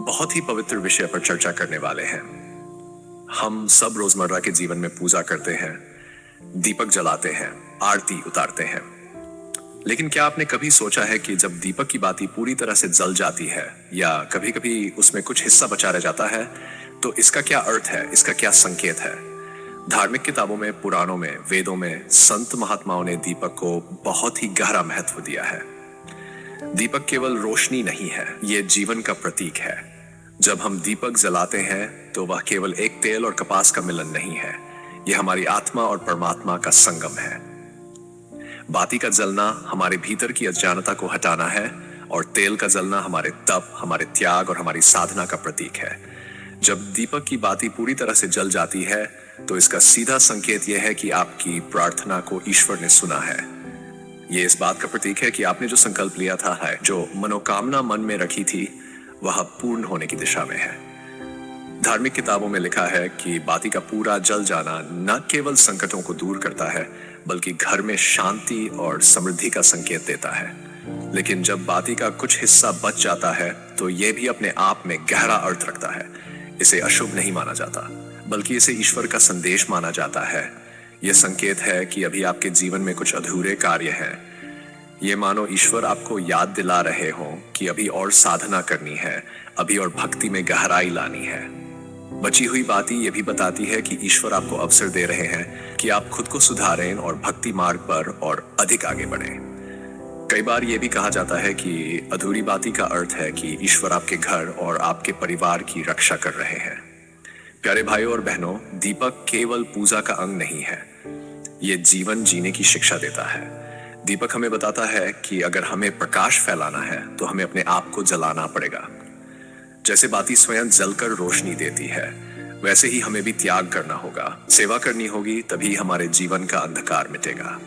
बहुत ही पवित्र विषय पर चर्चा करने वाले हैं। हम सब रोजमर्रा के जीवन में पूजा करते हैं, दीपक जलाते हैं, आरती उतारते हैं। लेकिन क्या आपने कभी सोचा है कि जब दीपक की बाती पूरी तरह से जल जाती है या कभी-कभी उसमें कुछ हिस्सा बचा रह जाता है, तो इसका क्या अर्थ है, इसका क्या संकेत है? धार्मिक किताबों में, पुराणों में, वेदों में संत महात्माओं ने दीपक को बहुत ही गहरा महत्व दिया है। दीपक केवल रोशनी नहीं है, ये जीवन का प्रतीक है। जब हम दीपक जलाते हैं तो वह केवल एक तेल और कपास का मिलन नहीं है, यह हमारी आत्मा और परमात्मा का संगम है। बाती का जलना हमारे भीतर की अज्ञानता को हटाना है और तेल का जलना हमारे तप, हमारे त्याग और हमारी साधना का प्रतीक है। जब दीपक की बाती पूरी तरह से जल जाती है तो इसका सीधा संकेत यह है कि आपकी प्रार्थना को ईश्वर ने सुना है। ये इस बात का प्रतीक है कि आपने जो संकल्प लिया था, जो मनोकामना मन में रखी थी, वह पूर्ण होने की दिशा में है। धार्मिक किताबों में लिखा है कि बाती का पूरा जल जाना न केवल संकटों को दूर करता है, बल्कि घर में शांति और समृद्धि का संकेत देता है। लेकिन जब बाती का कुछ हिस्सा बच जाता है तो यह भी अपने आप में गहरा अर्थ रखता है। इसे अशुभ नहीं माना जाता, बल्कि इसे ईश्वर का संदेश माना जाता है। यह संकेत है कि अभी आपके जीवन में कुछ अधूरे कार्य हैं। ये मानो ईश्वर आपको याद दिला रहे हों कि अभी और साधना करनी है, अभी और भक्ति में गहराई लानी है। बची हुई बातें ये भी बताती है कि ईश्वर आपको अवसर दे रहे हैं कि आप खुद को सुधारें और भक्ति मार्ग पर और अधिक आगे बढ़ें। कई बार ये भी कहा जाता है कि अधूरी बाती का अर्थ है कि ईश्वर आपके घर और आपके परिवार की रक्षा कर रहे हैं। प्यारे भाइयों और बहनों, दीपक केवल पूजा का अंग नहीं है, ये जीवन जीने की शिक्षा देता है। दीपक हमें बताता है कि अगर हमें प्रकाश फैलाना है तो हमें अपने आप को जलाना पड़ेगा। जैसे बाती स्वयं जलकर रोशनी देती है, वैसे ही हमें भी त्याग करना होगा, सेवा करनी होगी, तभी हमारे जीवन का अंधकार मिटेगा।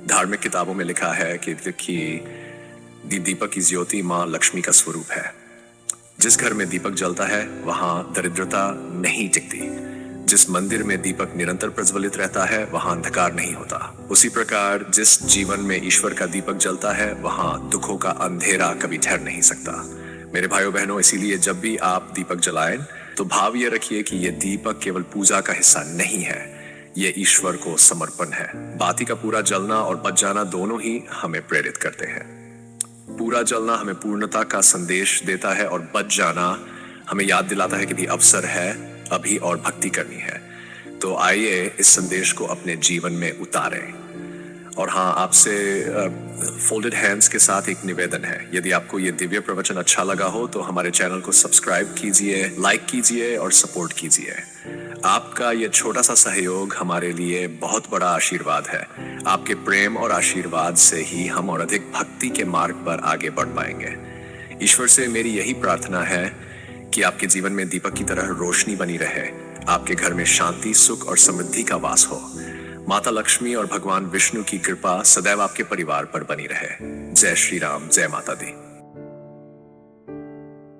धार्मिक किताबों में लिखा है कि दीपक की ज्योति मां लक्ष्मी का स्वरूप है। जिस घर में दीपक जलता है वहां दरिद्रता नहीं टिकती। जिस मंदिर में दीपक निरंतर प्रज्वलित रहता है वहां अंधकार नहीं होता। उसी प्रकार जिस जीवन में ईश्वर का दीपक जलता है वहां दुखों का अंधेरा कभी ठहर नहीं सकता। मेरे भाइयों बहनों, इसीलिए जब भी आप दीपक जलाएं तो भाव ये रखिए कि यह दीपक केवल पूजा का हिस्सा नहीं है, ये ईश्वर को समर्पण है। बाती का पूरा जलना और बच जाना दोनों ही हमें प्रेरित करते हैं। पूरा जलना हमें पूर्णता का संदेश देता है और बच जाना हमें याद दिलाता है कि भी अवसर है, अभी और भक्ति करनी है। तो आइए इस संदेश को अपने जीवन में उतारें। और हाँ, आपसे फोल्डेड हैंड्स के साथ एक निवेदन है। यदि आपको ये दिव्य प्रवचन अच्छा लगा हो तो हमारे चैनल को सब्सक्राइब कीजिए, लाइक कीजिए और सपोर्ट कीजिए। आपका ये छोटा सा सहयोग हमारे लिए बहुत बड़ा आशीर्वाद है। आपके प्रेम और आशीर्वाद से ही हम और अधिक भक्ति के मार्ग पर आगे बढ़ पाएंगे। ईश्वर से मेरी यही प्रार्थना है कि आपके जीवन में दीपक की तरह रोशनी बनी रहे, आपके घर में शांति, सुख और समृद्धि का वास हो। माता लक्ष्मी और भगवान विष्णु की कृपा सदैव आपके परिवार पर बनी रहे। जय श्री राम, जय माता दी।